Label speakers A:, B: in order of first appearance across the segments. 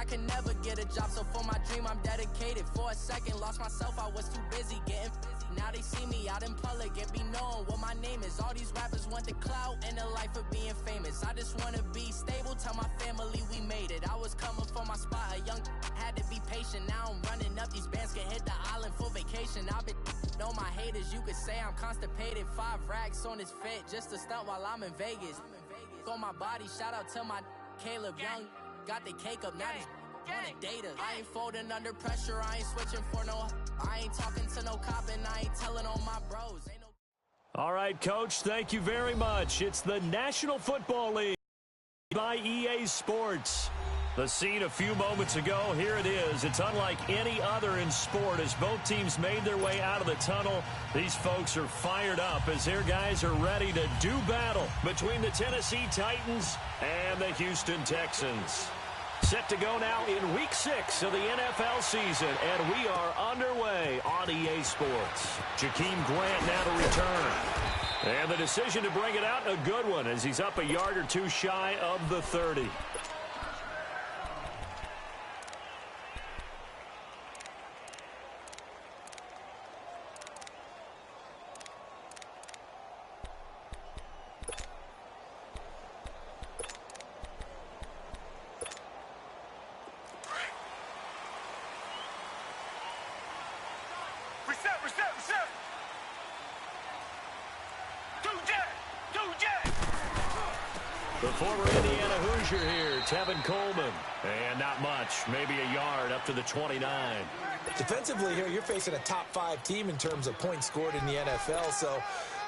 A: could never get a job, so for my dream I'm dedicated. For a second, lost myself, I was too busy getting busy. Now they see me out in public and be knowing what my name is. All these rappers want the clout and the life of being famous. I just wanna be stable, tell my family we made it. I was coming for my spot, a young had to be patient. Now I'm running up, these bands can hit the island for vacation. I've been know my haters, you could say I'm constipated. 5 racks on his fit, just to stunt while I'm in Vegas. On my body, shout out to my Caleb Young. Got the cake up, now these wanna data. I ain't folding under pressure, I ain't switching for no. I ain't talking to no cop and I ain't telling on my bros. Ain't no.
B: All right, Coach, thank you very much. It's the National Football League by EA Sports. The scene a few moments ago, here it is. It's unlike any other in sport. As both teams made their way out of the tunnel, these folks are fired up as their guys are ready to do battle between the Tennessee Titans and the Houston Texans. Set to go now in Week 6 of the NFL season, and we are underway on EA Sports. Jakeem Grant now to return. And the decision to bring it out, a good one, as he's up a yard or two shy of the 30. The former Indiana Hoosier here, Tevin Coleman. And not much, maybe a yard up to the 29.
C: Defensively here, you're facing a top 5 team in terms of points scored in the NFL. So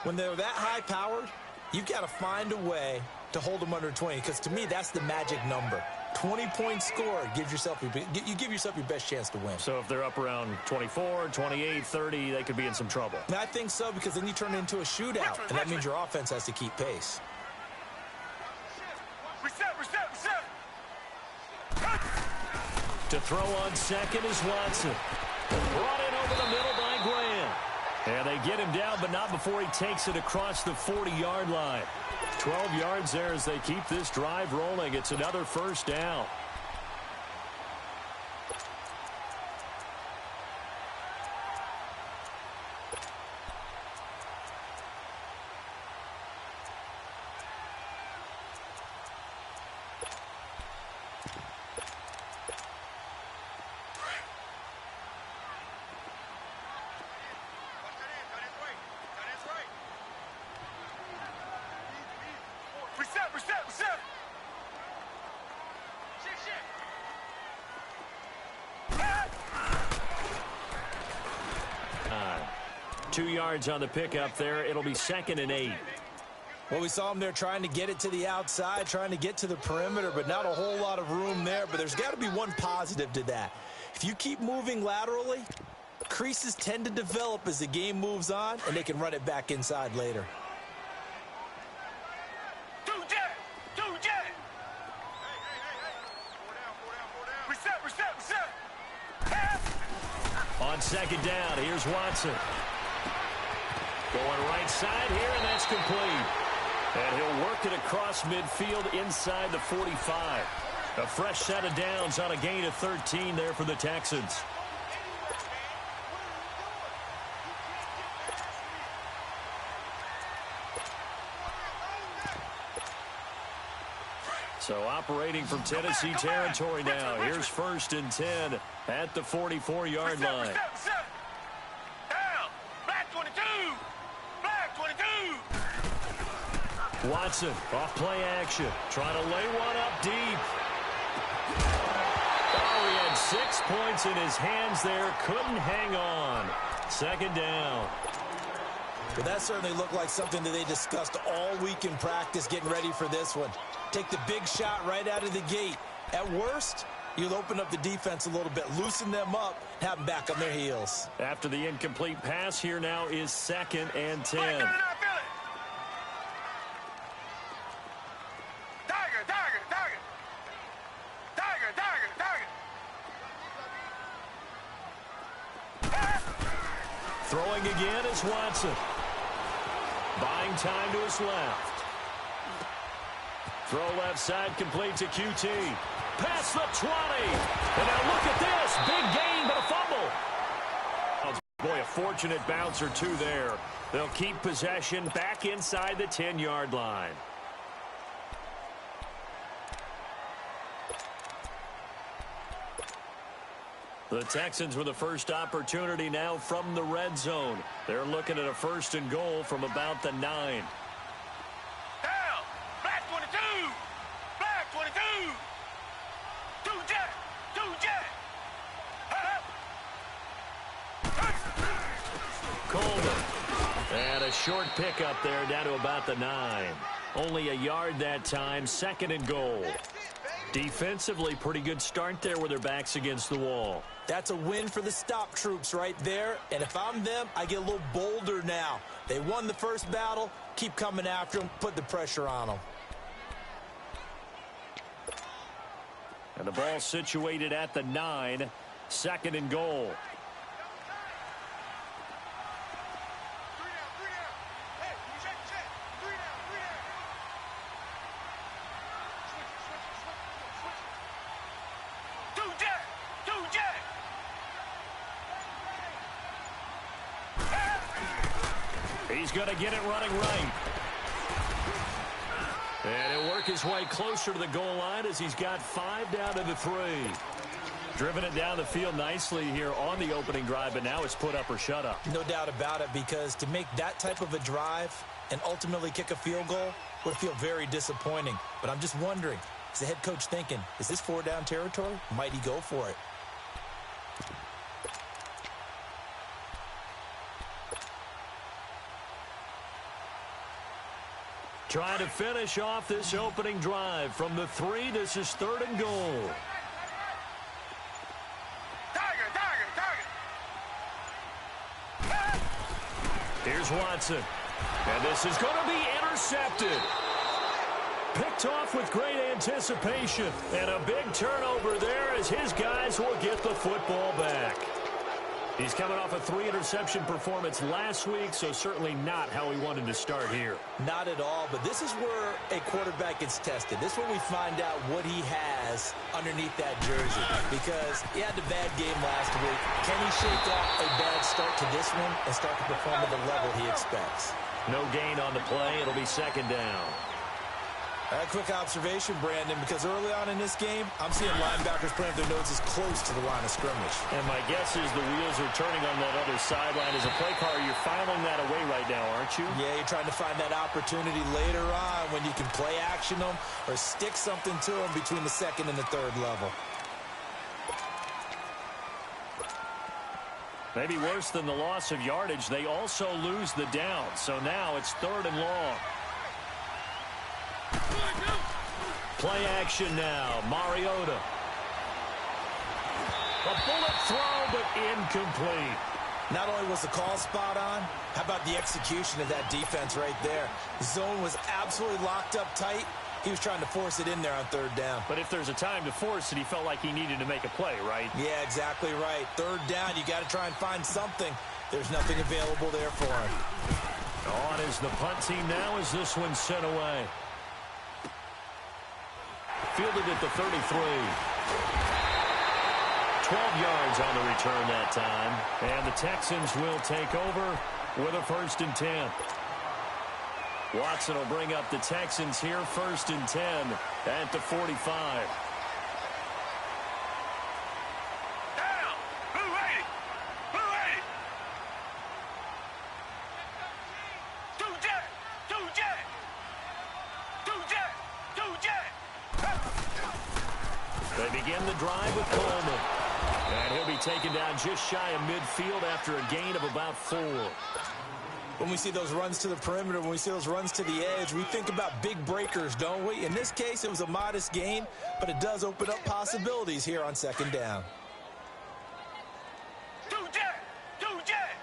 C: when they're that high-powered, you've got to find a way to hold them under 20. Because to me, that's the magic number. 20 points scored, you give yourself your best chance to win.
B: So if they're up around 24, 28, 30, they could be in some trouble.
C: And I think so, because then you turn it into a shootout, and that means your offense has to keep pace.
B: To throw on second is Watson. Brought in over the middle by Graham. And they get him down, but not before he takes it across the 40-yard line. 12 yards there as they keep this drive rolling. It's another first down.
D: Reset.
B: 2 yards on the pickup there. It'll be 2nd and 8.
C: Well, we saw him there trying to get it to the outside, trying to get to the perimeter, but not a whole lot of room there. But there's got to be one positive to that. If you keep moving laterally, creases tend to develop as the game moves on, and they can run it back inside later.
B: On 2nd down, here's Watson. Going right side here, and that's complete. And he'll work it across midfield inside the 45. A fresh set of downs on a gain of 13 there for the Texans. So operating from Tennessee territory now. Here's 1st and 10 at the 44-yard line. Watson off play action. Trying to lay one up deep. Oh, he had 6 points in his hands there. Couldn't hang on. 2nd down.
C: Well, that certainly looked like something that they discussed all week in practice getting ready for this one. Take the big shot right out of the gate. At worst, you'll open up the defense a little bit, loosen them up, have them back on their heels.
B: After the incomplete pass, here now is 2nd and 10. Throwing again is Watson. Buying time to his left. Throw left side complete to QT. past the 20. And now look at this. Big gain, but a fumble. Boy, a fortunate bounce or two there. They'll keep possession back inside the 10-yard line. The Texans with the first opportunity now from the red zone. They're looking at a 1st and goal from about the 9.
D: Down. Black 22. Black 22. Two jet. Two jet.
B: Coleman. And a short pickup there down to about the 9. Only a yard that time. 2nd and goal. Defensively, pretty good start there with their backs against the wall.
C: That's a win for the stop troops right there. And if I'm them, I get a little bolder now. They won the first battle. Keep coming after them. Put the pressure on them.
B: And the ball situated at the 9. 2nd and goal. He's going to get it running right. And he'll work his way closer to the goal line as he's got 5 down to the 3. Driven it down the field nicely here on the opening drive, but now it's put up or shut up.
C: No doubt about it, because to make that type of a drive and ultimately kick a field goal would feel very disappointing. But I'm just wondering, is the head coach thinking, is this 4-down territory? Might he go for it?
B: Trying to finish off this opening drive from the 3. This is 3rd and goal. Here's Watson. And this is going to be intercepted. Picked off with great anticipation. And a big turnover there as his guys will get the football back. He's coming off a 3-interception performance last week, so certainly not how he wanted to start here.
C: Not at all, but this is where a quarterback gets tested. This is where we find out what he has underneath that jersey, because he had the bad game last week. Can he shake off a bad start to this one and start to perform at the level he expects?
B: No gain on the play. It'll be 2nd down.
C: A quick observation, Brandon, because early on in this game, I'm seeing linebackers putting their noses close to the line of scrimmage.
B: And my guess is the wheels are turning on that other sideline. As a play caller, you're filing that away right now, aren't you?
C: Yeah, you're trying to find that opportunity later on when you can play action them or stick something to them between the 2nd and the 3rd level.
B: Maybe worse than the loss of yardage, they also lose the down. So now it's 3rd and long. Play action now. Mariota. A bullet throw, but incomplete.
C: Not only was the call spot on, how about the execution of that defense right there? The zone was absolutely locked up tight. He was trying to force it in there on 3rd down.
B: But if there's a time to force it, he felt like he needed to make a play, right?
C: Yeah, exactly right. 3rd down, you got to try and find something. There's nothing available there for him.
B: On is the punt team now as this one's sent away. Fielded at the 33. 12 yards on the return that time. And the Texans will take over with a 1st and 10. Watson will bring up the Texans here, 1st and 10 at the 45.
D: Down. Blue 80. Blue 80. Two jet. Two jet. Two jet. Two jet.
B: They begin the drive with Coleman. And he'll be taken down just shy of midfield after a gain of about 4.
C: When we see those runs to the perimeter, when we see those runs to the edge, we think about big breakers, don't we? In this case, it was a modest gain, but it does open up possibilities here on 2nd down.
D: Two jet. Two jet.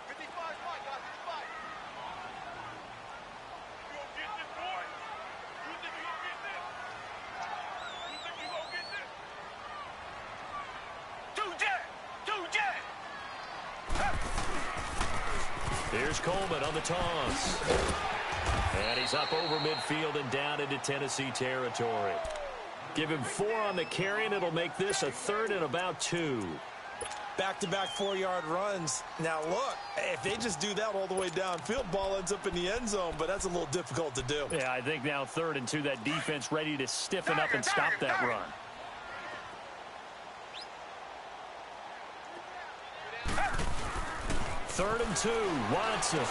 D: 55 spot, guys. 55. You gonna get this, boy? You think you gonna get this? You think you gonna get this? Two jet. Two jet.
B: Here's Coleman on the toss. And he's up over midfield and down into Tennessee territory. Give him 4 on the carry, and it'll make this a 3rd and about 2.
C: Back-to-back 4-yard runs. Now, look, if they just do that all the way downfield, ball ends up in the end zone, but that's a little difficult to do.
B: Yeah, I think now 3rd and 2, that defense ready to stiffen up and stop that run. Third and 2, Watson.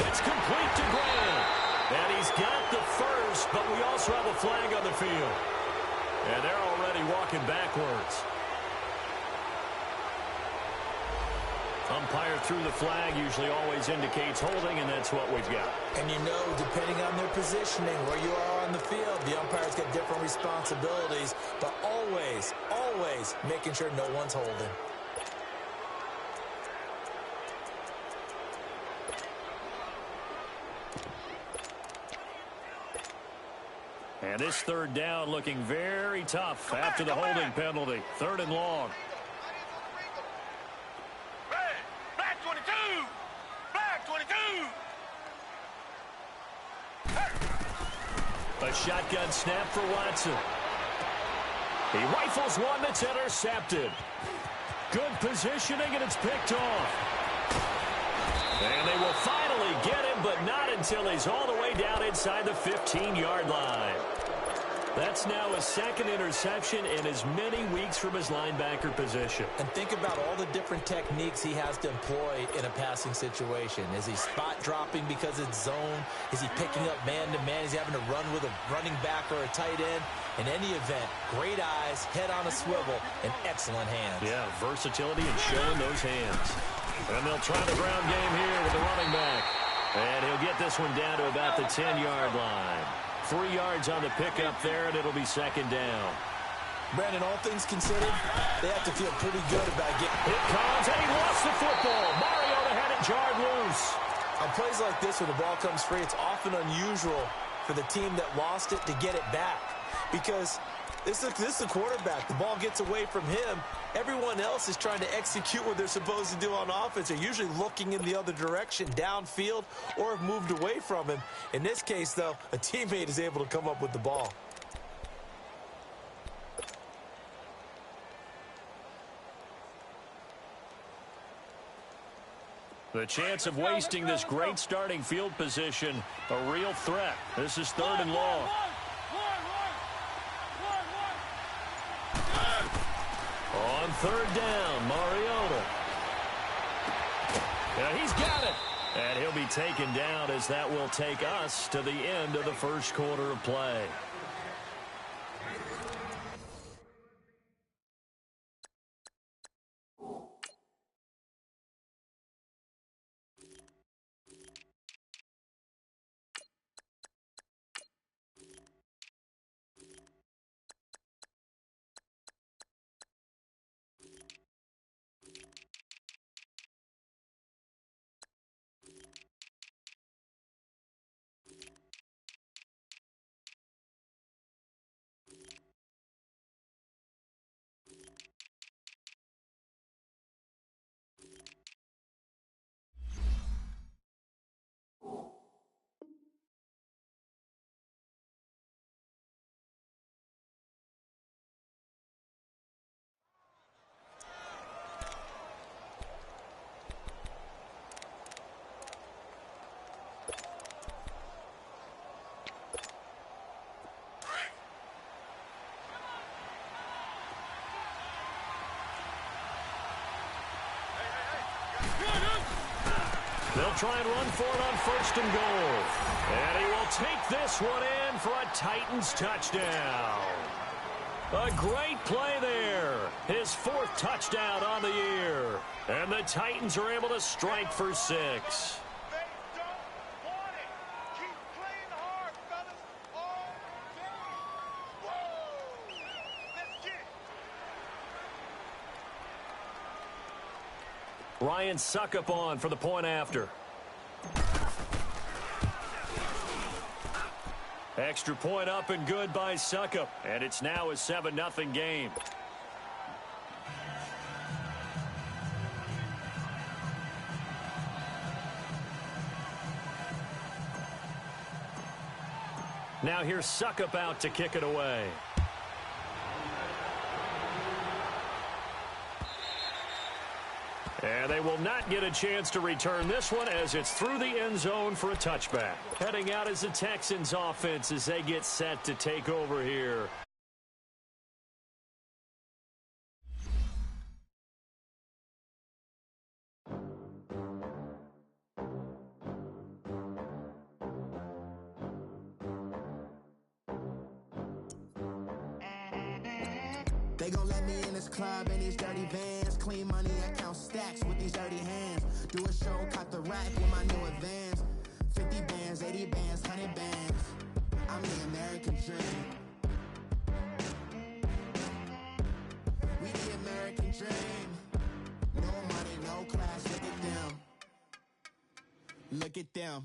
B: It's complete to Grant. And he's got the first, but we also have a flag on the field. And they're already walking backwards. Umpire threw the flag, usually always indicates holding, and that's what we've got.
C: And you know, depending on their positioning, where you are on the field, the umpire's got different responsibilities, but always, always making sure no one's holding.
B: And this 3rd down looking very tough after the holding penalty. 3rd and long.
D: Black 22! Black 22!
B: A shotgun snap for Watson. He rifles one that's intercepted. Good positioning, and it's picked off. And they will finally get him, but not until he's all the way down inside the 15-yard line. That's now his 2nd interception in as many weeks from his linebacker position.
C: And think about all the different techniques he has to employ in a passing situation. Is he spot dropping because it's zone? Is he picking up man-to-man? Is he having to run with a running back or a tight end? In any event, great eyes, head on a swivel, and excellent hands.
B: Yeah, versatility and showing those hands. And they'll try the ground game here with the running back. And he'll get this one down to about the 10-yard line. 3 yards on the pickup there, and it'll be 2nd down.
C: Brandon, all things considered, they have to feel pretty good about getting...
B: Here comes, and he lost the football. Mariota had it jarred loose.
C: On plays like this, when the ball comes free, it's often unusual for the team that lost it to get it back. Because this is the quarterback. The ball gets away from him. Everyone else is trying to execute what they're supposed to do on offense. They're usually looking in the other direction, downfield, or have moved away from him. In this case, though, a teammate is able to come up with the ball.
B: The chance of wasting this great starting field position, a real threat. This is 3rd and long. On 3rd down, Mariota. Yeah, he's got it. And he'll be taken down as that will take us to the end of the 1st quarter of play. They'll try and run for it on 1st and goal. And he will take this one in for a Titans touchdown. A great play there. His 4th touchdown on the year. And the Titans are able to strike for 6.
D: They don't want it. Keep playing hard, fellas. All day. Whoa! Let's get it.
B: Ryan Suckup on for the point after. Extra point up and good by Suckup. And it's now a 7-0 game. Now here's Suckup out to kick it away. And they will not get a chance to return this one as it's through the end zone for a touchback. Heading out as the Texans offense as they get set to take over here.
E: They gon' let me in this club in these dirty vans. Clean money, I count stacks with these dirty hands. Do a show, cut the rack with my new advance. 50 bands, 80 bands, 100 bands. I'm the American dream. We the American dream. No money, no class, look at them. Look at them,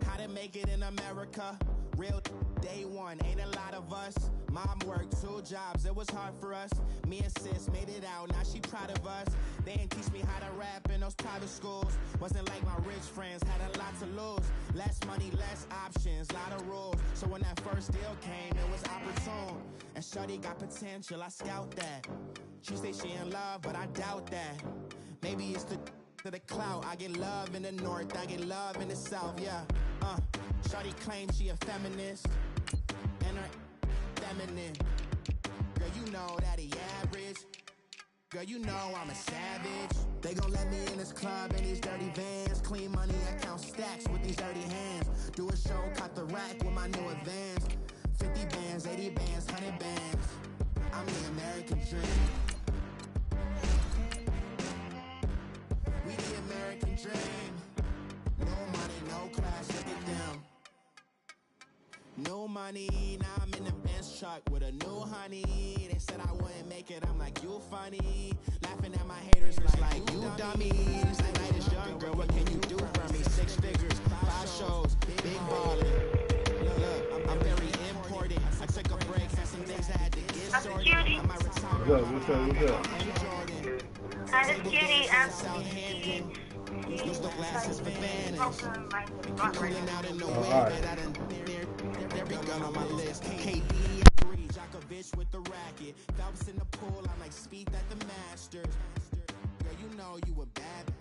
E: how to make it in America. Real day one, ain't a lot of us. Mom worked 2 jobs, it was hard for us. Me and sis made it out, now she proud of us. They didn't teach me how to rap in those private schools. Wasn't like my rich friends, had a lot to lose. Less money, less options, lot of rules. So when that first deal came, it was opportune. And shorty got potential, I scout that. She say she in love, but I doubt that. Maybe it's to the clout. I get love in the north, I get love in the south, yeah. Shorty claims she a feminist, and her feminine. Girl, you know that he average. Girl, you know I'm a savage. They gon' let me in this club in these dirty vans. Clean money, I count stacks with these dirty hands. Do a show, cut the rack with my new advance. 50 bands, 80 bands, 100 bands. I'm the American dream. We the American dream. No money, no class, look at them. No money, now I'm in the Benz truck with a new honey. They said I wouldn't make it, I'm like, you funny. Laughing at my haters like you dummies. The night is young, girl, what can you do for me? 6 figures, 5 shows, big ballin'. Look, I'm very important. I took a break, had some things I had to get sorted. I might retire.
F: What's up?
G: Hi, this Judy. I'm
E: Use the glasses for vanish. I'm cooling out in the way that I done every gun on my list. KD, Djokovic with the racket. Phelps in the pool, I'm like Speed at the Masters. Girl, you know you a bad.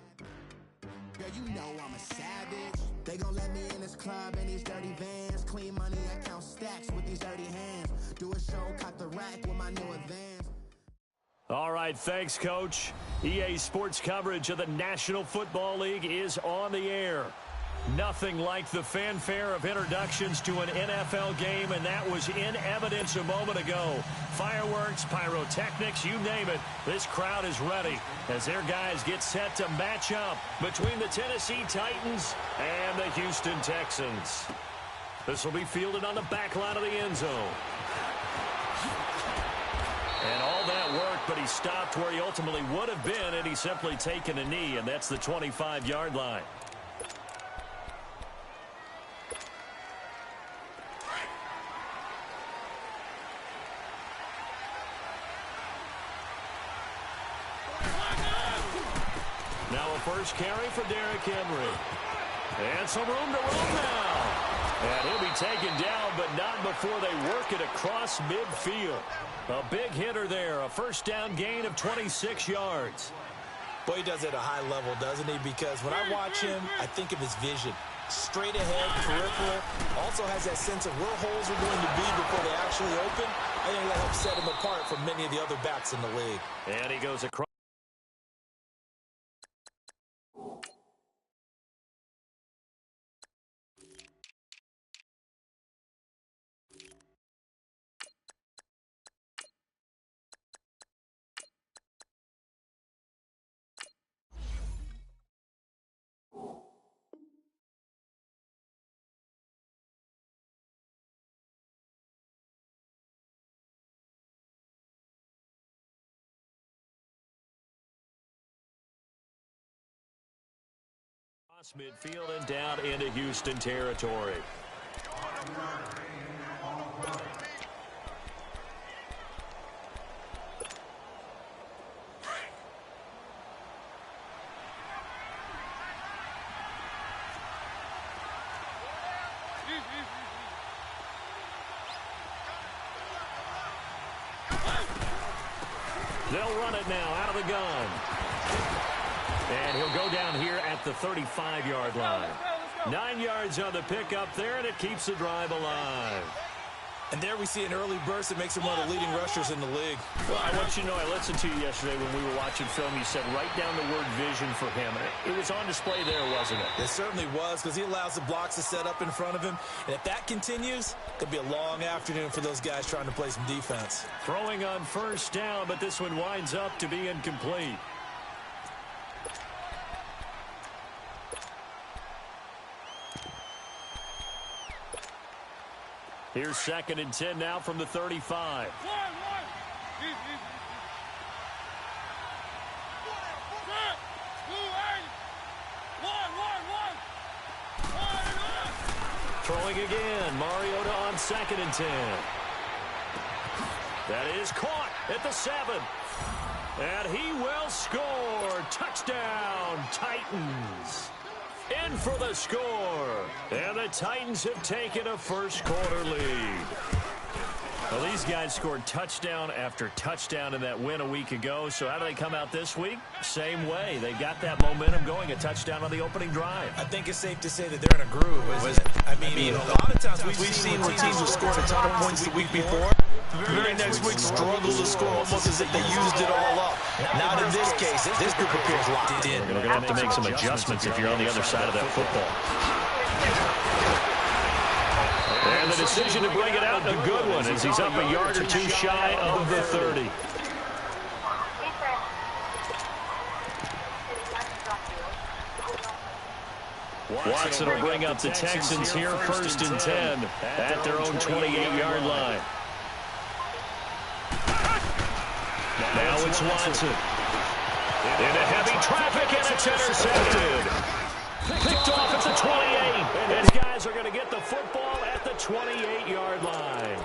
E: Girl, you know I'm a savage. They gon' let me in this club in these dirty vans. Clean money, I count stacks with these dirty hands. Do a show, cut the rack with my new advance.
B: All right, thanks, Coach. EA Sports coverage of the National Football League is on the air. Nothing like the fanfare of introductions to an NFL game, and that was in evidence a moment ago. Fireworks, pyrotechnics, you name it. This crowd is ready as their guys get set to match up between the Tennessee Titans and the Houston Texans. This will be fielded on the back line of the end zone. And all that work, but he stopped where he ultimately would have been, and he's simply taken a knee, and that's the 25-yard line. Now a first carry for Derrick Henry. And some room to roam now. And he'll be taken down, but not before they work it across midfield. A big hitter there, a first down gain of 26 yards.
C: Boy, he does it at a high level, doesn't he? Because when I watch him, I think of his vision. Straight ahead, peripheral. Also has that sense of where holes are going to be before they actually open. I think that helps set him apart from many of the other backs in the league.
B: And he goes across. Midfield and down into Houston territory. They'll run it now out of the gun. And he'll go down here at the 35-yard line. 9 yards on the pickup there, and it keeps the drive alive.
C: And there we see an early burst that makes him one of the leading rushers in the league.
B: Well, I want you to know, I listened to you yesterday when we were watching film. You said write down the word vision for him. It was on display there, wasn't it?
C: It certainly was, because he allows the blocks to set up in front of him. And if that continues, it'll be a long afternoon for those guys trying to play some defense.
B: Throwing on first down, but this one winds up to be incomplete. Here's 2nd and 10 now from the 35. Throwing again. Mariota on 2nd and 10. That is caught at the 7. And he will score. Touchdown, Titans. In for the score. And the Titans have taken a first-quarter lead. Well, these guys scored touchdown after touchdown in that win a week ago. So how do they come out this week? Same way. They got that momentum going, a touchdown on the opening drive.
C: I think it's safe to say that they're in a groove, isn't it? I mean, a lot of times we've seen where teams have scored a ton of points the week before. The very next week struggles to score almost as if they used it all up. Not in this case. This group appears locked in.
B: We're going to have to make some adjustments if you're on the other side of that football. And the decision to bring it out, a good one, as he's up a yard or two shy of the 30. Watson will bring up the Texans here, 1st and 10 at their own 28-yard line. Now it's Watson. Into heavy traffic, and it's intercepted. Picked off at the 28. And these guys are going to get the football at the 28-yard line.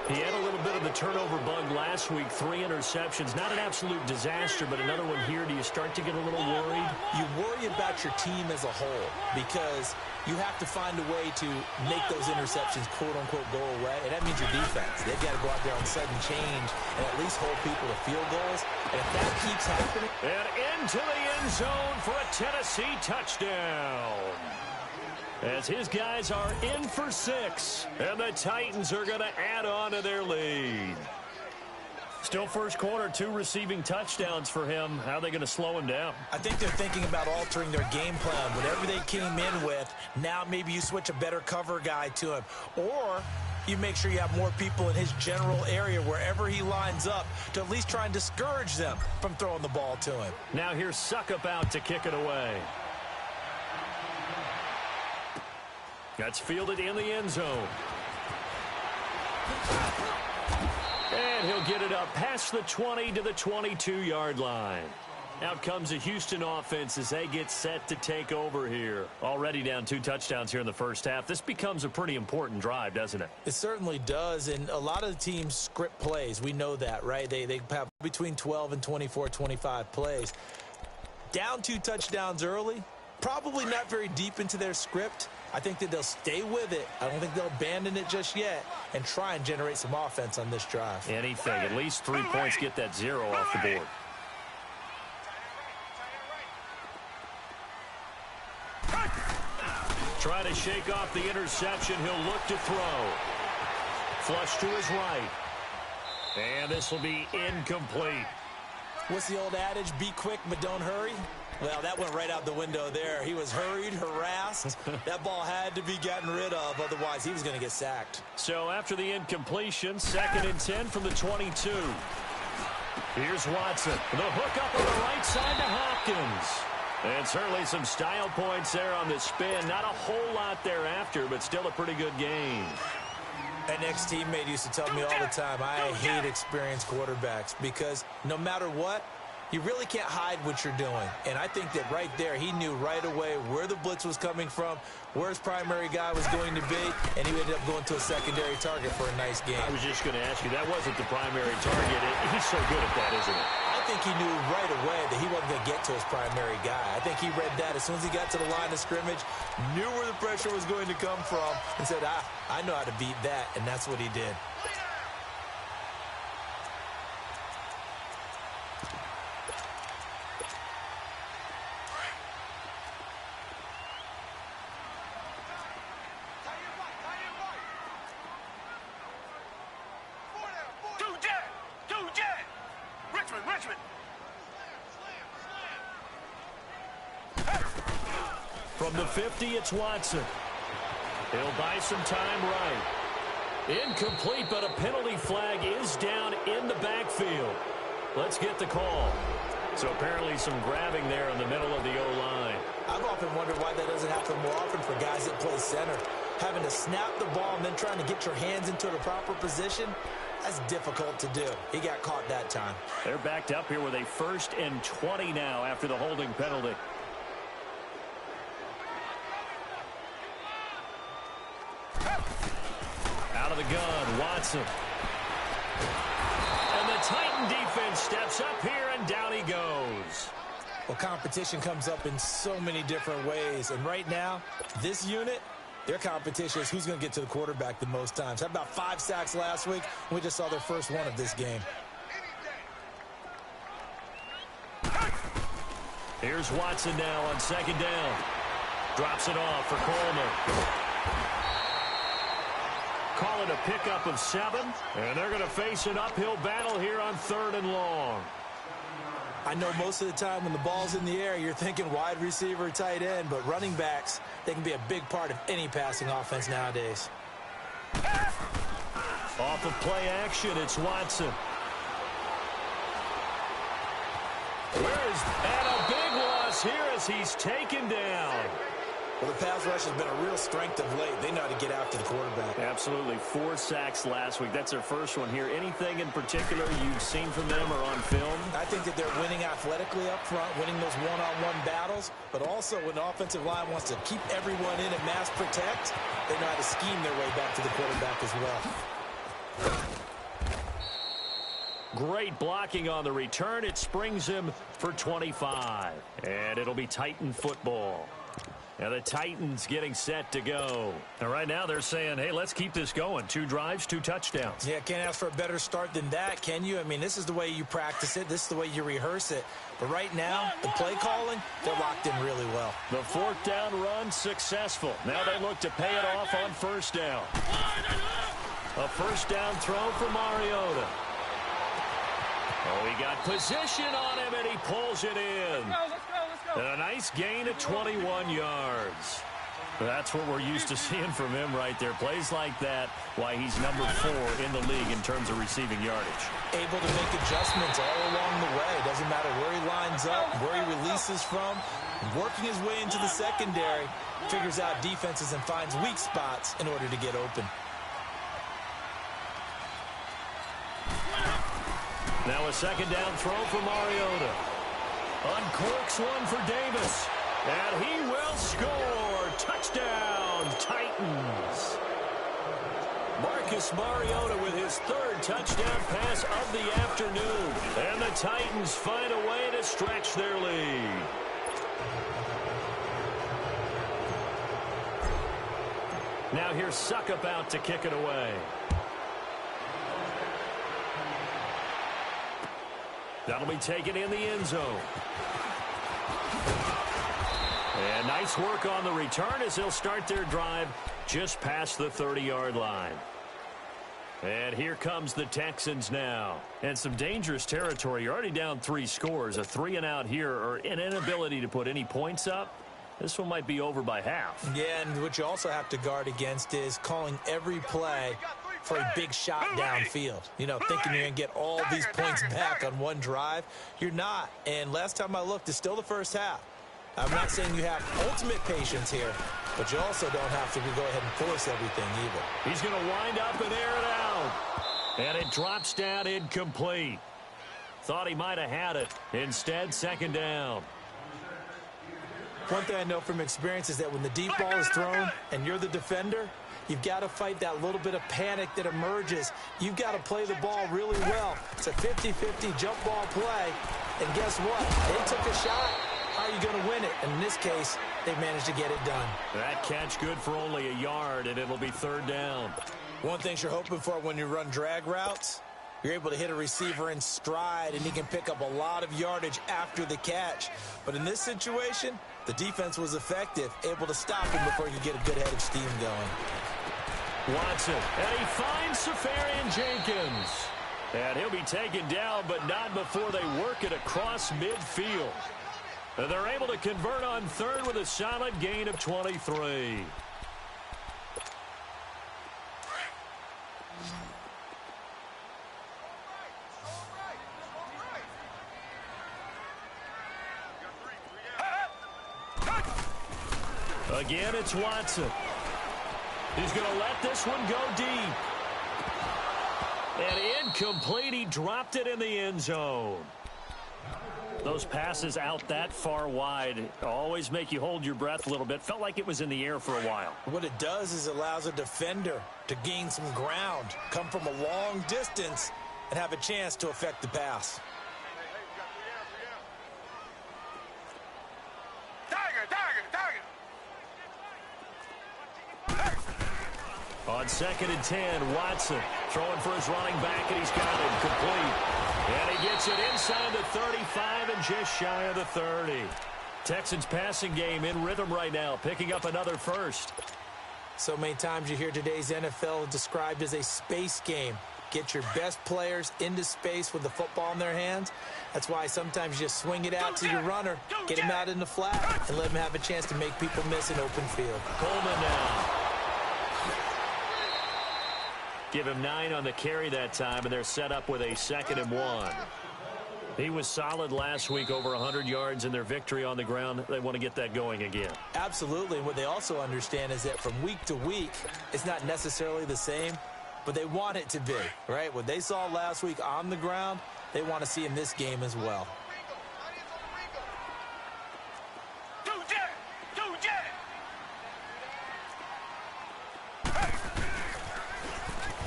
B: He had a little bit of the turnover bug last week, 3 interceptions. Not an absolute disaster, but another one here. Do you start to get a little worried?
C: You worry about your team as a whole because you have to find a way to make those interceptions, quote-unquote, go away. And that means your defense. They've got to go out there on sudden change and at least hold people to field goals. And if that keeps happening...
B: And into the end zone for a Tennessee touchdown. As his guys are in for 6. And the Titans are going to add on to their lead. Still first quarter, 2 receiving touchdowns for him. How are they going to slow him down?
C: I think they're thinking about altering their game plan. Whatever they came in with, now maybe you switch a better cover guy to him. Or you make sure you have more people in his general area wherever he lines up to at least try and discourage them from throwing the ball to him.
B: Now here's Suckup out to kick it away. That's fielded in the end zone. And he'll get it up past the 20 to the 22-yard line. Out comes the Houston offense as they get set to take over here. Already down 2 touchdowns here in the first half. This becomes a pretty important drive, doesn't it?
C: It certainly does, and a lot of the teams script plays. We know that, right? They have between 12 and 24, 25 plays. Down 2 touchdowns early, probably not very deep into their script. I think that they'll stay with it. I don't think they'll abandon it just yet and try and generate some offense on this drive.
B: Anything. At least 3 points, get that 0 off the board. Try to shake off the interception. He'll look to throw. Flush to his right. And this will be incomplete.
C: What's the old adage? Be quick, but don't hurry. Well, that went right out the window there. He was hurried, harassed. That ball had to be gotten rid of. Otherwise, he was going to get sacked.
B: So after the incompletion, 2nd and 10 from the 22. Here's Watson. The hook up on the right side to Hopkins. And certainly some style points there on the spin. Not a whole lot thereafter, but still a pretty good game.
C: An ex-teammate used to tell me all the time, I hate experienced quarterbacks because no matter what, you really can't hide what you're doing. And I think that right there, he knew right away where the blitz was coming from, where his primary guy was going to be, and he ended up going to a secondary target for a nice game.
B: I was just going to ask you, that wasn't the primary target. He's so good at that, isn't he?
C: I think he knew right away that he wasn't going to get to his primary guy. I think he read that as soon as he got to the line of scrimmage, knew where the pressure was going to come from, and said, I know how to beat that, and that's what he did.
B: From the 50, it's Watson. He'll buy some time right. Incomplete, but a penalty flag is down in the backfield. Let's get the call. So apparently some grabbing there in the middle of the O-line.
C: I've often wondered why that doesn't happen more often for guys that play center. Having to snap the ball and then trying to get your hands into the proper position, that's difficult to do. He got caught that time.
B: They're backed up here with a 1st and 20 now after the holding penalty. Out of the gun, Watson. And the Titan defense steps up here, and down he goes.
C: Well, competition comes up in so many different ways. And right now, this unit, their competition is who's going to get to the quarterback the most times. Had about 5 sacks last week. We just saw their first one of this game.
B: Here's Watson now on 2nd down. Drops it off for Coleman. Call it a pickup of 7, and they're going to face an uphill battle here on 3rd and long.
C: I know most of the time when the ball's in the air, you're thinking wide receiver, tight end, but running backs, they can be a big part of any passing offense nowadays.
B: Off of play action, it's Watson. And a big loss here as he's taken down.
C: Well, the pass rush has been a real strength of late. They know how to get after the quarterback.
B: Absolutely. 4 sacks last week. That's their first one here. Anything in particular you've seen from them or on film?
C: I think that they're winning athletically up front, winning those one-on-one battles, but also when the offensive line wants to keep everyone in and mass protect, they know how to scheme their way back to the quarterback as well.
B: Great blocking on the return. It springs him for 25. And it'll be Titan football. Now the Titans getting set to go. And right now they're saying, hey, let's keep this going. 2 drives, 2 touchdowns.
C: Yeah, can't ask for a better start than that, can you? I mean, this is the way you practice it. This is the way you rehearse it. But right now, the play calling, they're locked in really well.
B: The 4th down run successful. Now they look to pay it off on 1st down. A 1st down throw for Mariota. Oh, he got position on him, and he pulls it in.
D: Let's go.
B: And a nice gain of 21 yards. That's what we're used to seeing from him right there. Plays like that, why he's number 4 in the league in terms of receiving yardage.
C: Able to make adjustments all along the way. Doesn't matter where he lines up, where he releases from. Working his way into the secondary, figures out defenses and finds weak spots in order to get open.
B: Now a 2nd down throw for Mariota. Uncorks one for Davis. And he will score. Touchdown, Titans. Marcus Mariota with his 3rd touchdown pass of the afternoon. And the Titans find a way to stretch their lead. Now here's Suckup out to kick it away. That'll be taken in the end zone. And nice work on the return as they'll start their drive just past the 30-yard line. And here comes the Texans now. And some dangerous territory. You're already down 3 scores. A 3-and-out here or an inability to put any points up. This one might be over by half.
C: Yeah, and what you also have to guard against is calling every play for a big shot downfield. You know, thinking you're going to get all these points back on one drive. You're not. And last time I looked, it's still the first half. I'm not saying you have ultimate patience here, but you also don't have to go ahead and force everything either.
B: He's going to wind up and air it out. And it drops down incomplete. Thought he might have had it. Instead, 2nd down.
C: One thing I know from experience is that when the deep ball is thrown and you're the defender, you've got to fight that little bit of panic that emerges. You've got to play the ball really well. It's a 50-50 jump ball play. And guess what? They took a shot. How are you going to win it? And in this case, they managed to get it done.
B: That catch good for only a yard, and it'll be 3rd down.
C: One thing you're hoping for when you run drag routes, you're able to hit a receiver in stride, and he can pick up a lot of yardage after the catch. But in this situation, the defense was effective, able to stop him before he could get a good head of steam going.
B: Watson, and he finds Safarian Jenkins. And he'll be taken down, but not before they work it across midfield. They're able to convert on third with a solid gain of 23. Again, it's Watson. He's going to let this one go deep. And incomplete. He dropped it in the end zone. Those passes out that far wide always make you hold your breath a little bit. Felt like it was in the air for a while.
C: What it does is allows a defender to gain some ground, come from a long distance, and have a chance to affect the pass.
B: On 2nd and 10, Watson throwing for his running back, and he's got it complete. And he gets it inside the 35 and just shy of the 30. Texans passing game in rhythm right now, picking up another first.
C: So many times you hear today's NFL described as a space game. Get your best players into space with the football in their hands. That's why sometimes you just swing it out to your runner, get him out in the flat, and let him have a chance to make people miss an open field.
B: Coleman now. Give him 9 on the carry that time, and they're set up with a 2nd and 1. He was solid last week, over 100 yards in their victory on the ground. They want to get that going again.
C: Absolutely. And what they also understand is that from week to week, it's not necessarily the same, but they want it to be, right? What they saw last week on the ground, they want to see in this game as well.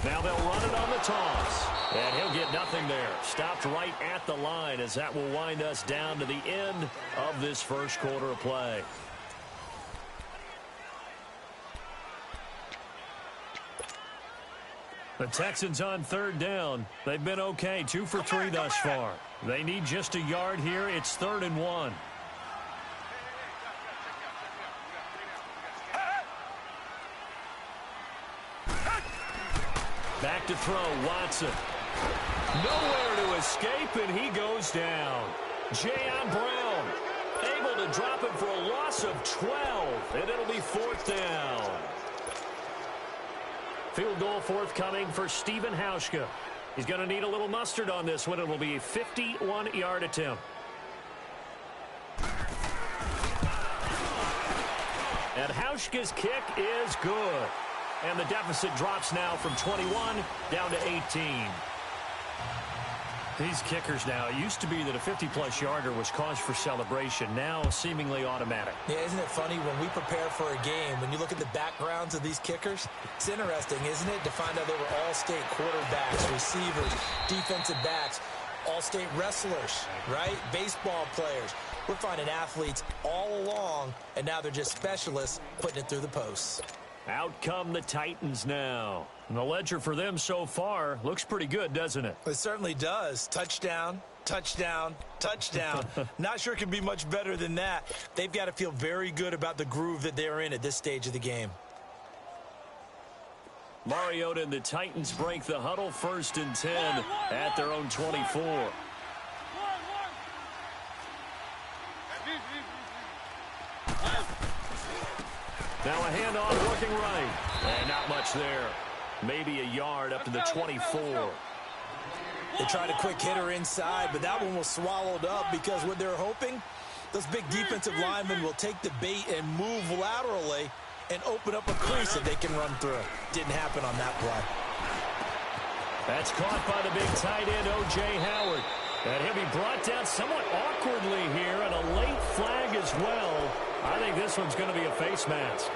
B: Now they'll run it on the toss. And he'll get nothing there. Stopped right at the line as that will wind us down to the end of this first quarter of play. The Texans on 3rd down. They've been okay, 2 for 3 thus far. They need just a yard here. It's 3rd and 1. Back to throw, Watson. Nowhere to escape, and he goes down. Jayon Brown able to drop it for a loss of 12, and it'll be 4th down. Field goal forthcoming for Stephen Hauschka. He's going to need a little mustard on this one. It'll be a 51-yard attempt. And Hauschka's kick is good. And the deficit drops now from 21 down to 18. These kickers now, it used to be that a 50-plus yarder was cause for celebration. Now seemingly automatic.
C: Yeah, isn't it funny when we prepare for a game, when you look at the backgrounds of these kickers, it's interesting, isn't it, to find out they were all-state quarterbacks, receivers, defensive backs, all-state wrestlers, right? Baseball players. We're finding athletes all along, and now they're just specialists putting it through the posts.
B: Out come the Titans now. And the ledger for them so far looks pretty good, doesn't it?
C: It certainly does. Touchdown, touchdown, touchdown. Not sure it can be much better than that. They've got to feel very good about the groove that they're in at this stage of the game.
B: Mariota and the Titans break the huddle, 1st and 10 at their own 24. Now a handoff working right. And not much there. Maybe a yard up to the 24.
C: They tried a quick hitter inside, but that one was swallowed up because what they're hoping, those big defensive linemen will take the bait and move laterally and open up a crease that they can run through. Didn't happen on that play.
B: That's caught by the big tight end, O.J. Howard. And he'll be brought down somewhat awkwardly here, and a late flag as well. I think this one's going to be a face mask.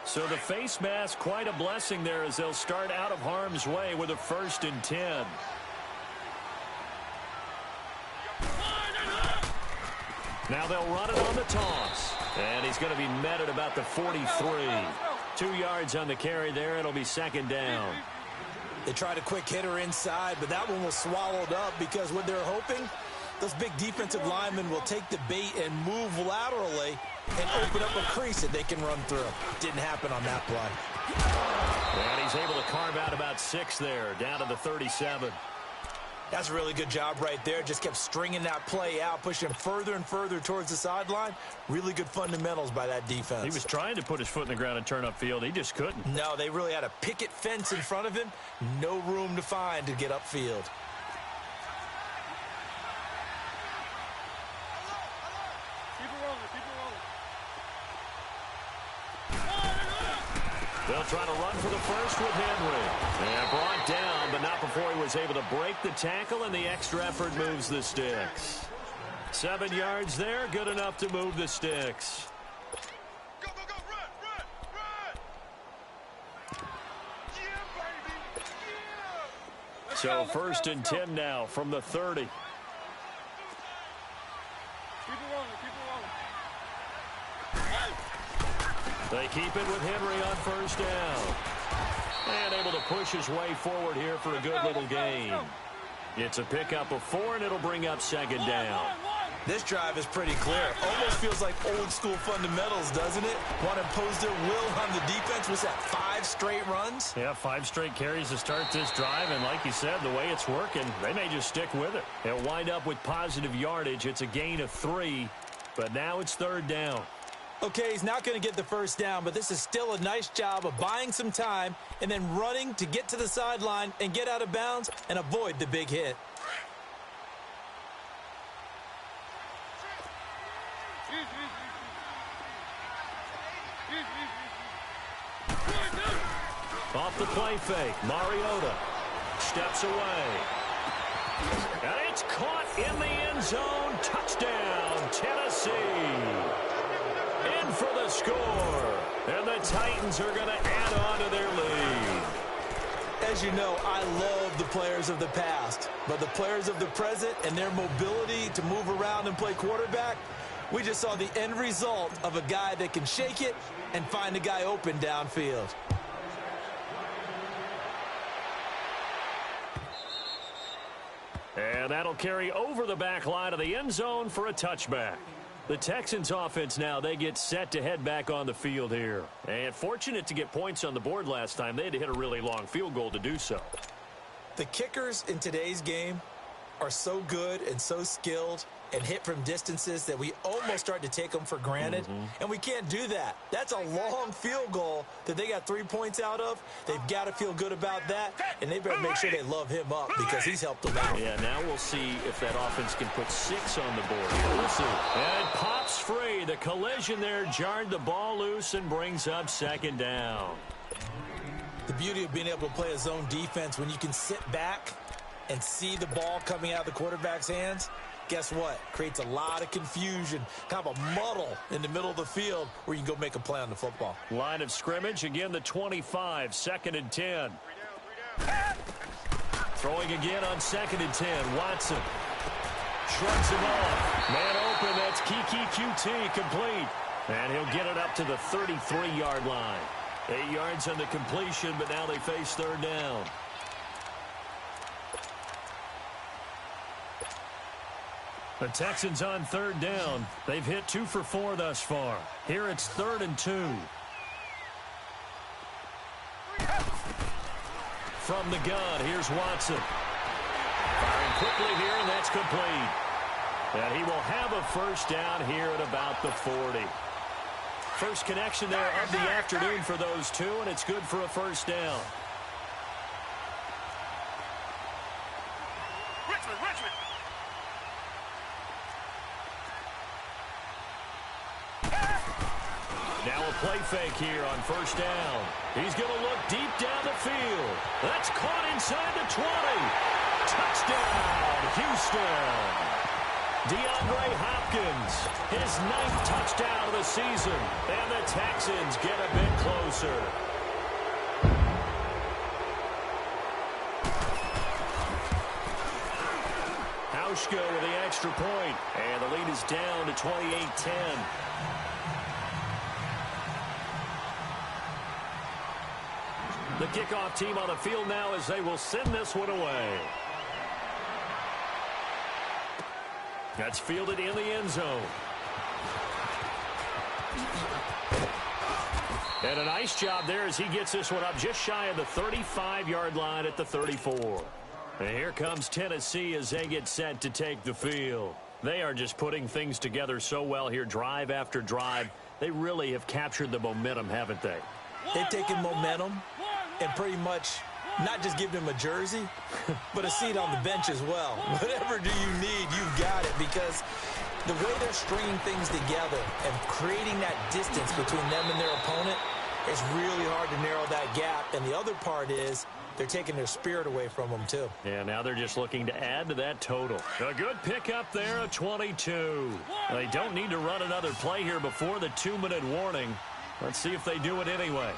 B: So the face mask, quite a blessing there as they'll start out of harm's way with a 1st and 10. Now they'll run it on the toss. And he's going to be met at about the 43. 2 yards on the carry there. It'll be 2nd down.
C: They tried a quick hitter inside, but that one was swallowed up because what they're hoping, Those big defensive linemen will take the bait and move laterally and open up a crease that they can run through. Didn't happen on that play.
B: And he's able to carve out about 6 there, down to the 37.
C: That's a really good job right there. Just kept stringing that play out, pushing him further and further towards the sideline. Really good fundamentals by that defense.
B: He was trying to put his foot in the ground and turn upfield. He just couldn't.
C: No, they really had a picket fence in front of him. No room to find to get upfield.
B: They'll try to run for the first with Henry. And brought down, but not before he was able to break the tackle, and the extra effort moves the sticks. 7 yards there, good enough to move the sticks.
D: Go, go, go, run, run, run. Yeah, baby, yeah.
B: So 1st and 10 now from the 30.
D: Keep it rolling, keep it rolling.
B: They keep it with Henry on 1st down. And able to push his way forward here for a good little gain. It's a pickup of 4, and it'll bring up 2nd down.
C: This drive is pretty clear. Almost feels like old school fundamentals, doesn't it? Want to impose their will on the defense. Was that 5 straight runs?
B: Yeah, 5 straight carries to start this drive, and like you said, the way it's working, they may just stick with it. They'll wind up with positive yardage. It's a gain of 3, but now it's 3rd down.
C: Okay, he's not going to get the 1st down, but this is still a nice job of buying some time and then running to get to the sideline and get out of bounds and avoid the big hit.
B: Off the play fake, Mariota steps away. And it's caught in the end zone. Touchdown, Tennessee. In for the score. And the Titans are going to add on to their lead.
C: As you know, I love the players of the past, but the players of the present and their mobility to move around and play quarterback, we just saw the end result of a guy that can shake it and find a guy open downfield.
B: And that'll carry over the back line of the end zone for a touchback. The Texans offense now, they get set to head back on the field here. And fortunate to get points on the board last time. They had to hit a really long field goal to do so.
C: The kickers in today's game are so good and so skilled and hit from distances that we almost start to take them for granted. And we can't do that. That's a long field goal that they got 3 points out of. They've got to feel good about that, and they better make sure they love him up because he's helped them out.
B: Yeah, now we'll see if that offense can put 6 on the board. We'll see. And it pops free. The collision there jarred the ball loose and brings up 2nd down.
C: The beauty of being able to play a zone defense when you can sit back and see the ball coming out of the quarterback's hands, guess what? Creates a lot of confusion, kind of a muddle in the middle of the field where you can go make a play on the football.
B: Line of scrimmage, again the 25, 2nd and 10. Throwing again on 2nd and 10, Watson. Shrugs him off. Man open, that's Kiki QT, complete. And he'll get it up to the 33-yard line. 8 yards on the completion, but now they face 3rd down. The Texans on 3rd down. They've hit 2 for 4 thus far. Here it's 3rd and 2. From the gun, here's Watson. Firing quickly here, and that's complete. And he will have a 1st down here at about the 40. First connection there of the afternoon for those 2, and it's good for a 1st down.
D: Richmond.
B: Now a play fake here on 1st down. He's going to look deep down the field. That's caught inside the 20. Touchdown, Houston. DeAndre Hopkins, his 9th touchdown of the season. And the Texans get a bit closer. Hauschka with the extra point. And the lead is down to 28-10. The kickoff team on the field now as they will send this one away. That's fielded in the end zone. And a nice job there as he gets this one up just shy of the 35-yard line at the 34. And here comes Tennessee as they get set to take the field. They are just putting things together so well here, drive after drive. They really have captured the momentum, haven't they?
C: They've taken momentum and pretty much not just given him a jersey, but a seat on the bench as well. Whatever do you need, you've got it, because the way they're stringing things together and creating that distance between them and their opponent, it's really hard to narrow that gap. And the other part is they're taking their spirit away from them, too.
B: Yeah, now they're just looking to add to that total. A good pickup there, a 22. They don't need to run another play here before the 2-minute warning. Let's see if they do it anyway.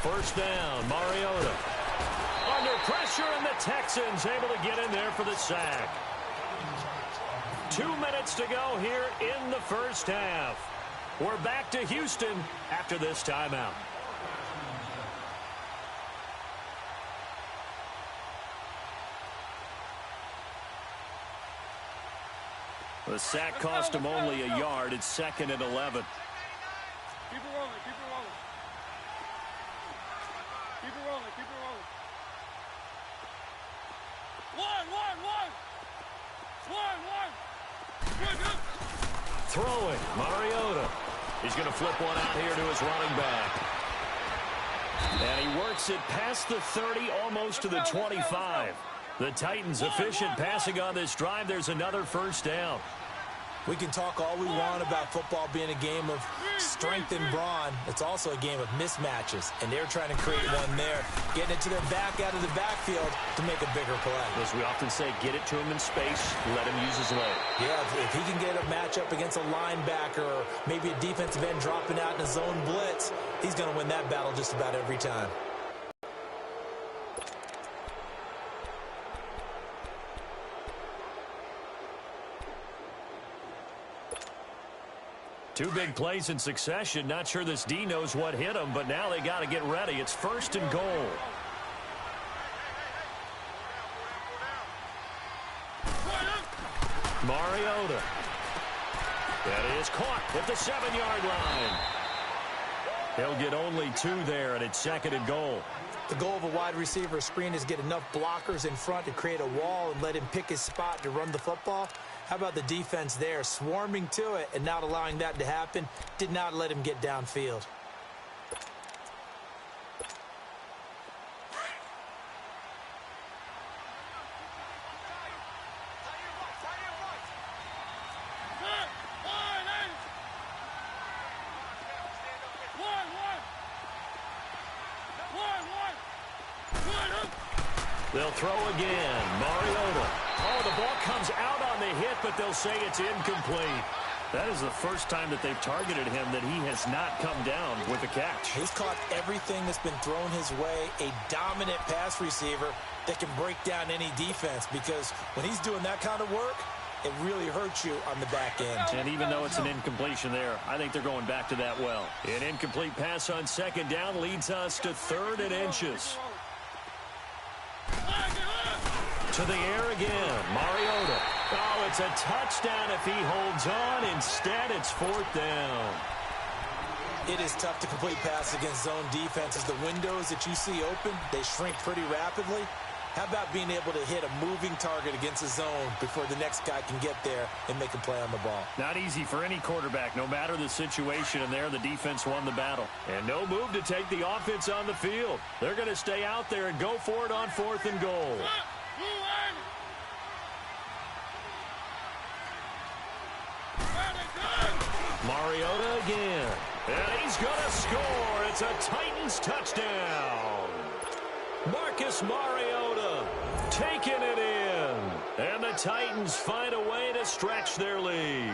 B: First down, Mariota. Under pressure, and the Texans able to get in there for the sack. 2 minutes to go here in the first half. We're back to Houston after this timeout. The sack cost him only a yard. It's 2nd and 11.
D: Keep it rolling, keep it rolling. Keep it rolling, keep it rolling. One.
B: Throwing, Mariota. He's going to flip one out here to his running back. And he works it past the 30, almost to the 25. The Titans efficient passing on this drive. There's another first down.
C: We can talk all we want about football being a game of strength and brawn. It's also a game of mismatches, and they're trying to create one there, getting it to their back out of the backfield to make a bigger play.
B: As we often say, get it to him in space, let him use his leg.
C: Yeah, if he can get a matchup against a linebacker or maybe a defensive end dropping out in a zone blitz, he's going to win that battle just about every time.
B: Two big plays in succession. Not sure this D knows what hit him, but now they got to get ready. It's 1st and goal. Mariota. That is caught at the 7-yard line. He'll get only 2 there, and it's 2nd and goal.
C: The goal of a wide receiver screen is get enough blockers in front to create a wall and let him pick his spot to run the football. How about the defense there, swarming to it and not allowing that to happen? Did not let him get downfield.
B: They'll throw again. Mariota. Oh, the ball comes out on the hit, but they'll say it's incomplete. That is the first time that they've targeted him that he has not come down with a catch.
C: He's caught everything that's been thrown his way, a dominant pass receiver that can break down any defense, because when he's doing that kind of work, it really hurts you on the back end.
B: And even though it's an incompletion there, I think they're going back to that well. An incomplete pass on 2nd down leads us to 3rd and inches. To the air again, Mariota. Oh, it's a touchdown if he holds on. Instead, it's 4th down.
C: It is tough to complete passes against zone defenses. The windows that you see open, they shrink pretty rapidly. How about being able to hit a moving target against a zone before the next guy can get there and make a play on the ball?
B: Not easy for any quarterback, no matter the situation, and there the defense won the battle. And no move to take the offense on the field. They're going to stay out there and go for it on 4th and goal. Mariota again. And he's going to score. It's a Titans touchdown. Marcus Mariota taking it in. And the Titans find a way to stretch their lead.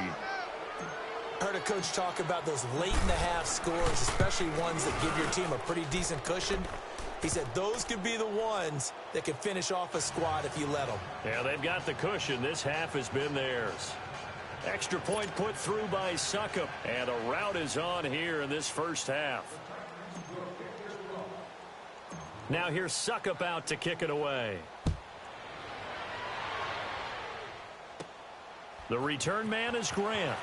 C: I heard a coach talk about those late-in-the-half scores, especially ones that give your team a pretty decent cushion. He said those could be the ones that can finish off a squad if you let them.
B: Yeah, they've got the cushion. This half has been theirs. Extra point put through by Succop. And the route is on here in this first half. Now here's Succop out to kick it away. The return man is Grant.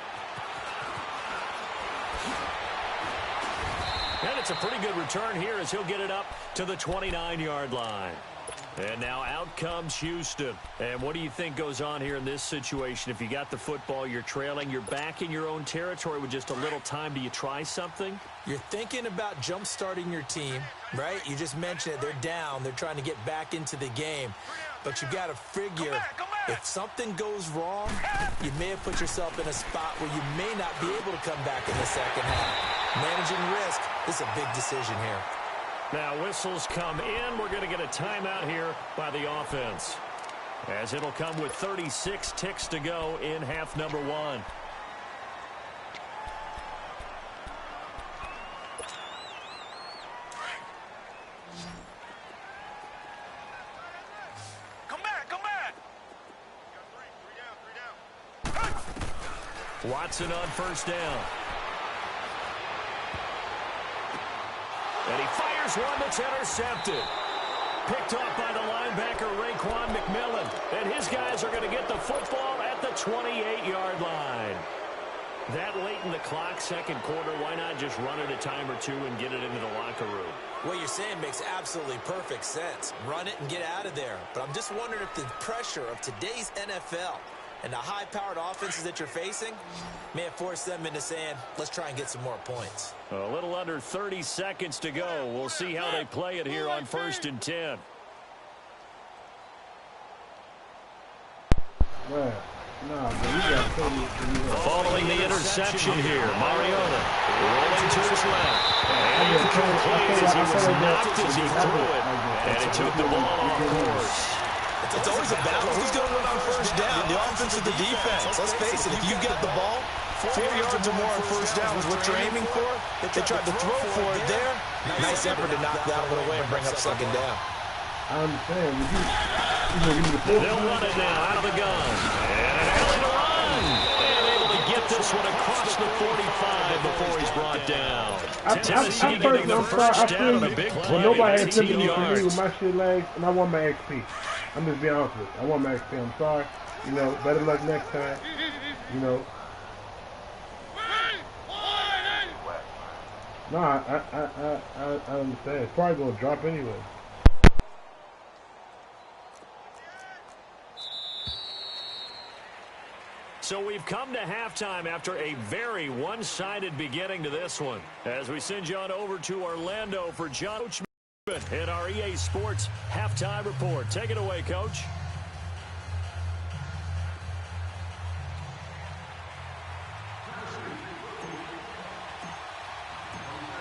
B: And it's a pretty good return here as he'll get it up to the 29-yard line. And now out comes Houston. And what do you think goes on here in this situation? If you got the football, you're trailing, you're back in your own territory with just a little time. Do you try something?
C: You're thinking about jump-starting your team, right? You just mentioned it. They're down. They're trying to get back into the game. But you got to figure if something goes wrong, you may have put yourself in a spot where you may not be able to come back in the second half. Managing risk, this is a big decision here.
B: Now whistles come in. We're going to get a timeout here by the offense, as it'll come with 36 ticks to go in half number one.
D: Come back. Three down.
B: Watson on first down. And he fires one that's intercepted. Picked off by the linebacker, Raekwon McMillan. And his guys are going to get the football at the 28-yard line. That late in the clock, second quarter, why not just run it a time or two and get it into the locker room?
C: What you're saying makes absolutely perfect sense. Run it and get out of there. But I'm just wondering if the pressure of today's NFL and the high-powered offenses that you're facing may have forced them into saying, let's try and get some more points.
B: A little under 30 seconds to go. We'll see how they play it here on 1st and 10. Following the interception here, Mariota rolling to his left. And incomplete as he was knocked as he threw it. And it took the ball off course.
C: It's always a battle. Who's going to win on first down? The offense or the defense? Let's face it, if you get the ball, 4 yards or more on first down is what you're aiming for. They tried to throw for it there. Nice effort to knock that one away and bring up second down.
F: I understand.
B: They'll run it now out of the gun. And an alley to run. And able to get this one across the 45 before he's brought down. Tennessee getting the first down on a big play.
F: Well, nobody had
B: 18
F: sympathy for me
B: yards.
F: with my shit legs, and I want my XP. I'm just being honest with you. I want my XP. I'm sorry. You know, better luck next time. You know. No, I understand. It's probably going to drop anyway.
B: So we've come to halftime after a very one-sided beginning to this one. As we send you on over to Orlando for John Schmidt in our EA Sports halftime report. Take it away, Coach.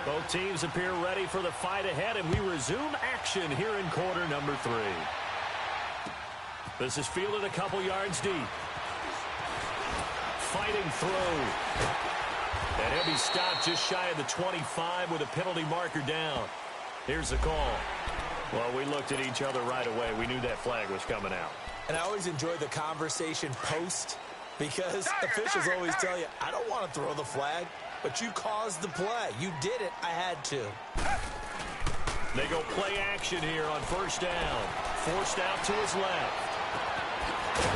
B: Both teams appear ready for the fight ahead, and we resume action here in quarter number 3. This is fielded a couple yards deep. Fighting through. And he'll be stopped just shy of the 25 with a penalty marker down. Here's the call. Well, we looked at each other right away. We knew that flag was coming out.
C: And I always enjoy the conversation post because officials always tell you, I don't want to throw the flag, but you caused the play. You did it. I had to.
B: They go play action here on first down. Forced out to his left.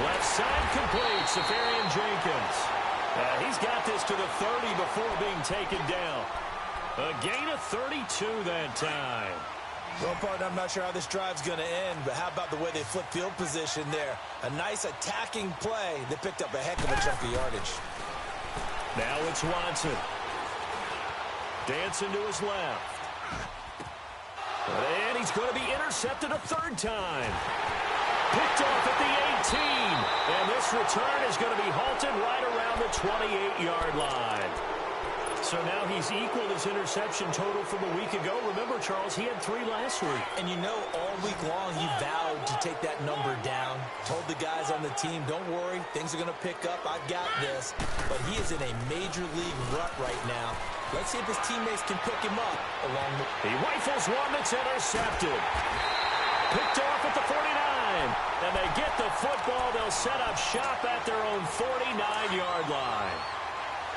B: Left side complete. Safarian Jenkins. He's got this to the 30 before being taken down. A gain of 32 that time.
C: Well, partner, I'm not sure how this drive's going to end, but how about the way they flip field position there? A nice attacking play. They picked up a heck of a chunk of yardage.
B: Now it's Watson. Dancing to his left. And he's going to be intercepted a third time. Picked off at the 18. And this return is going to be halted right around the 28-yard line. So now he's equaled his interception total from a week ago. Remember, Charles, he had 3 last week.
C: And you know, all week long he vowed to take that number down. Told the guys on the team, don't worry, things are going to pick up. I've got this. But he is in a major league rut right now. Let's see if his teammates can pick him up along the...
B: He rifles one that's intercepted. Picked off at the 49. And they get the football. They'll set up shop at their own 49-yard line.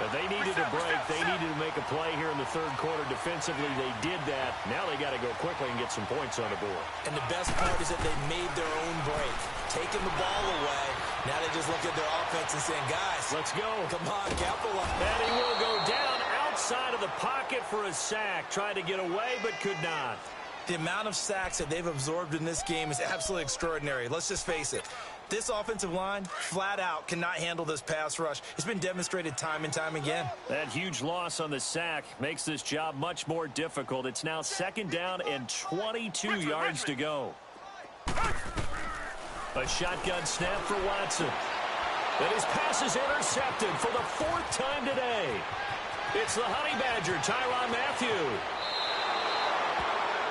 B: They needed a break. They needed to make a play here in the third quarter defensively. They did that. Now they got to go quickly and get some points on the board.
C: And the best part is that they made their own break. Taking the ball away, Now they just look at their offense and saying, guys,
B: let's go.
C: Come on, capitalize.
B: And he will go down outside of the pocket for a sack. Tried to get away, but could not.
C: The amount of sacks that they've absorbed in this game is absolutely extraordinary. Let's just face it. This offensive line, flat out, cannot handle this pass rush. It's been demonstrated time and time again.
B: That huge loss on the sack makes this job much more difficult. It's now 2nd down and 22 yards to go. A shotgun snap for Watson. And his pass is intercepted for the 4th time today. It's the Honey Badger, Tyrann Mathieu.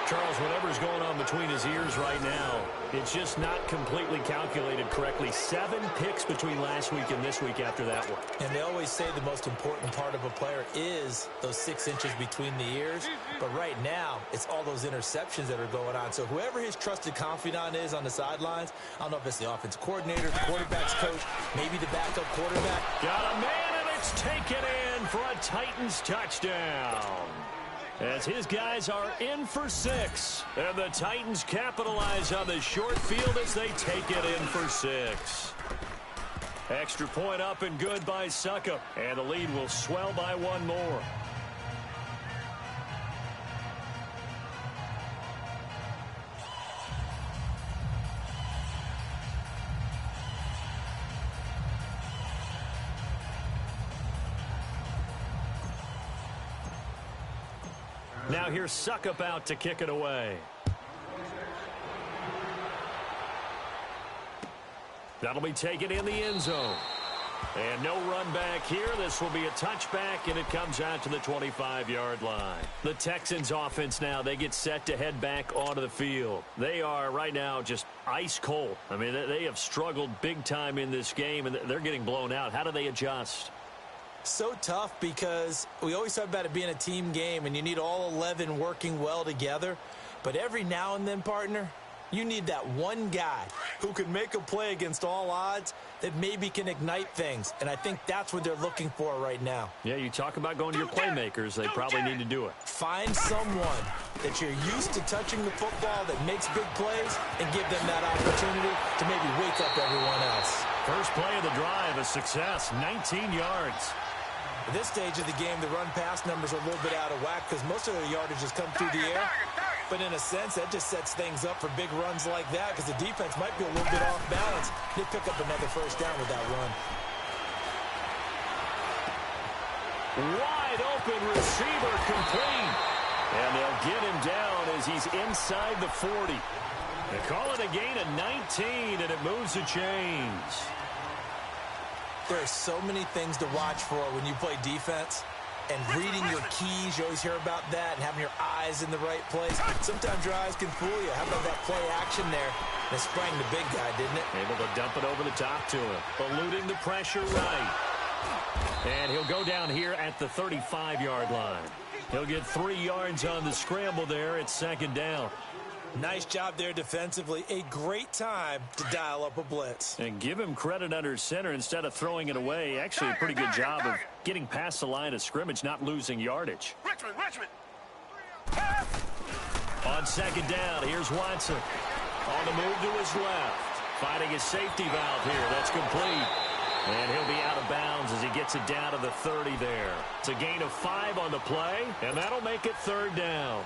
B: Charles, whatever's going on between his ears right now, it's just not completely calculated correctly. 7 picks between last week and this week after that one.
C: And they always say the most important part of a player is those 6 inches between the ears. But right now, it's all those interceptions that are going on. So whoever his trusted confidant is on the sidelines, I don't know if it's the offensive coordinator, the quarterback's coach, maybe the backup quarterback.
B: Got a man, and it's taken in for a Titans touchdown. As his guys are in for 6. And the Titans capitalize on the short field as they take it in for 6. Extra point up and good by Suckup. And the lead will swell by 1 more. Now here's Suckup out to kick it away. That'll be taken in the end zone. And no run back here. This will be a touchback, and it comes out to the 25-yard line. The Texans offense now, they get set to head back onto the field. They are right now just ice cold. I mean, they have struggled big time in this game, and they're getting blown out. How do they adjust?
C: So tough because we always talk about it being a team game and you need all 11 working well together. But every now and then, partner, you need that one guy who can make a play against all odds that maybe can ignite things. And I think that's what they're looking for right now.
B: Yeah, you talk about going to your playmakers. They probably need to do it.
C: Find someone that you're used to touching the football that makes big plays and give them that opportunity to maybe wake up everyone else.
B: First play of the drive, a success, 19 yards.
C: At this stage of the game, the run-pass numbers are a little bit out of whack because most of their yardage has come through the air. But in a sense, that just sets things up for big runs like that because the defense might be a little bit off balance. They pick up another first down with that run.
B: Wide open receiver complete. And they'll get him down as he's inside the 40. They call it a gain of 19, and it moves the chains.
C: There are so many things to watch for when you play defense. And reading your keys, you always hear about that, and having your eyes in the right place. Sometimes your eyes can fool you. How about that play action there? That sprang the big guy, didn't it?
B: Able to dump it over the top to him. Eluding the pressure right. And he'll go down here at the 35-yard line. He'll get 3 yards on the scramble there at 2nd down.
C: Nice job there defensively. A great time to dial up a blitz.
B: And give him credit under center instead of throwing it away. Actually, a pretty good job of getting past the line of scrimmage, not losing yardage.
D: Richmond.
B: On 2nd down, here's Watson. On the move to his left. Finding his safety valve here. That's complete. And he'll be out of bounds as he gets it down to the 30 there. It's a gain of 5 on the play, and that'll make it 3rd down.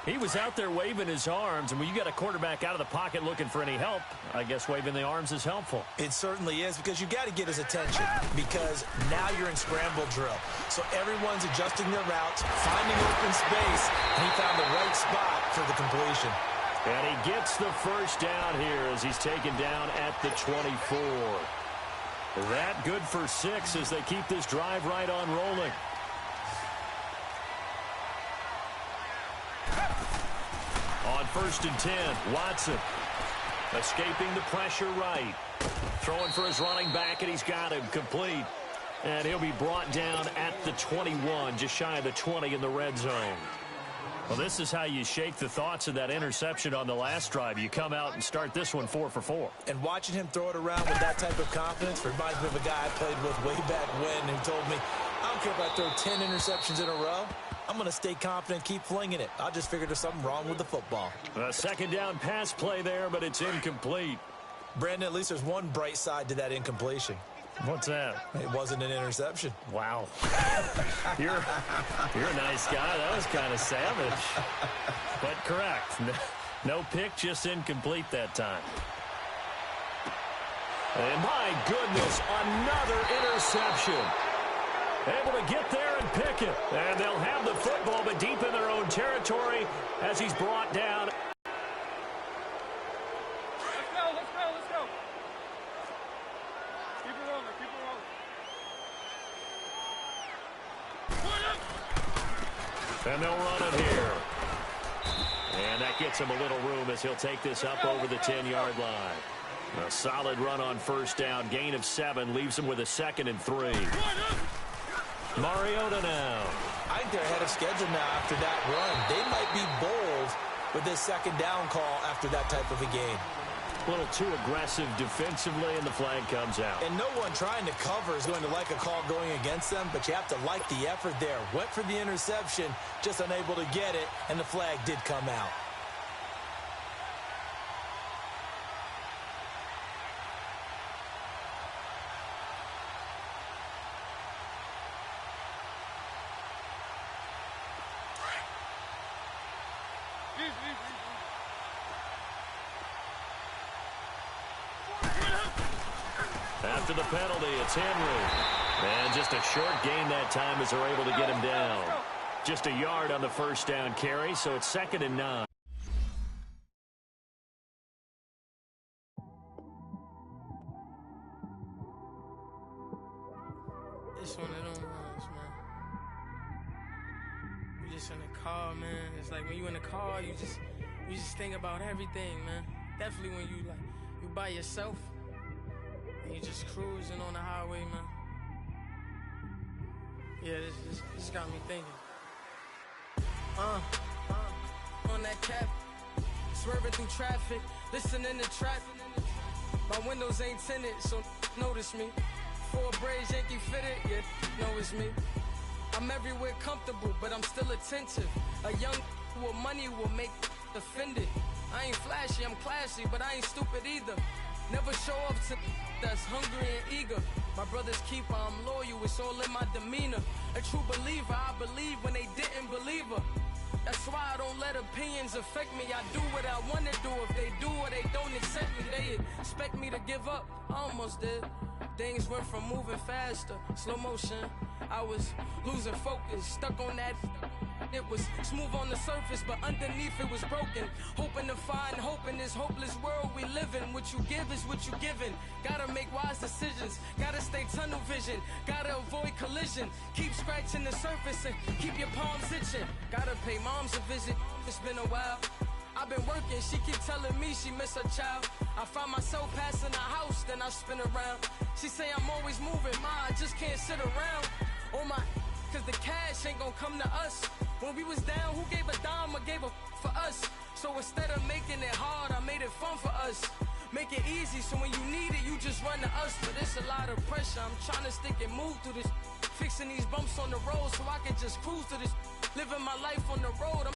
B: He was out there waving his arms, and when you got a quarterback out of the pocket looking for any help, I guess waving the arms is helpful.
C: It certainly is, because you got to get his attention, because now you're in scramble drill. So everyone's adjusting their routes, finding open space, and he found the right spot for the completion.
B: And he gets the first down here as he's taken down at the 24. That good for 6 as they keep this drive right on rolling. On 1st and 10, Watson escaping the pressure right. Throwing for his running back, and he's got him complete. And he'll be brought down at the 21, just shy of the 20 in the red zone. Well, this is how you shake the thoughts of that interception on the last drive. You come out and start this one 4 for 4.
C: And watching him throw it around with that type of confidence reminds me of a guy I played with way back when who told me, I don't care if I throw 10 interceptions in a row. I'm going to stay confident, keep flinging it. I just figured there's something wrong with the football.
B: A 2nd down pass play there, but it's incomplete.
C: Brandon, at least there's one bright side to that incompletion.
B: What's that?
C: It wasn't an interception.
B: Wow. You're a nice guy. That was kind of savage. But correct. No pick, just incomplete that time. And my goodness, another interception. Able to get there and pick it. And they'll have the football, but deep in their own territory as he's brought down.
D: Let's go. Keep it rolling.
B: And they'll run it here. And that gets him a little room as he'll take this up over the 10-yard line. A solid run on first down. Gain of 7 leaves him with a 2nd and 3. Mariota now.
C: I think they're ahead of schedule now after that run. They might be bold with this 2nd down call after that type of a game.
B: A little too aggressive defensively, and the flag comes out.
C: And no one trying to cover is going to like a call going against them, but you have to like the effort there. Went for the interception, just unable to get it, and the flag did come out.
B: After the penalty, it's Henry. And just a short gain that time as they're able to get him down. Just a yard on the first down carry, so it's 2nd and 9.
H: It's one of them ones, man. You just in the car, man. It's like when you in the car, you just think about everything, man. Definitely when you by yourself. And you just cruising on the highway, man. Yeah, this got me thinking. On that cap, swerving through traffic, listening to trap. My windows ain't tinted, so notice me. 4 braids, Yankee fitted, yeah, know it's me. I'm everywhere comfortable, but I'm still attentive. A young with money will make offended. I ain't flashy, I'm classy, but I ain't stupid either. Never show up to that's hungry and eager. My brother's keeper, I'm loyal, it's all in my demeanor. A true believer, I believe when they didn't believe her. That's why I don't let opinions affect me. I do what I want to do. If they do or they don't accept me, they expect me to give up. I almost did. Things went from moving faster, slow motion. I was losing focus, stuck on that. It was smooth on the surface, but underneath it was broken. Hoping to find hope in this hopeless world we live in. What you give is what you given. Gotta make wise decisions. Gotta stay tunnel vision. Gotta avoid collision. Keep scratching the surface and keep your palms itching. Gotta pay moms a visit. It's been a while. I've been working, she keep telling me she miss her child. I find myself passing the house, then I spin around. She say I'm always moving, I just can't sit around. Oh my, cause the cash ain't gonna come to us. When we was down, who gave a dime or gave a for us? So instead of making it hard, I made it fun for us. Make it easy, so when you need it, you just run to us. But it's a lot of pressure, I'm trying to stick and move through this. Fixing these bumps on the road so I can just cruise to this. Living my life on the road, I'm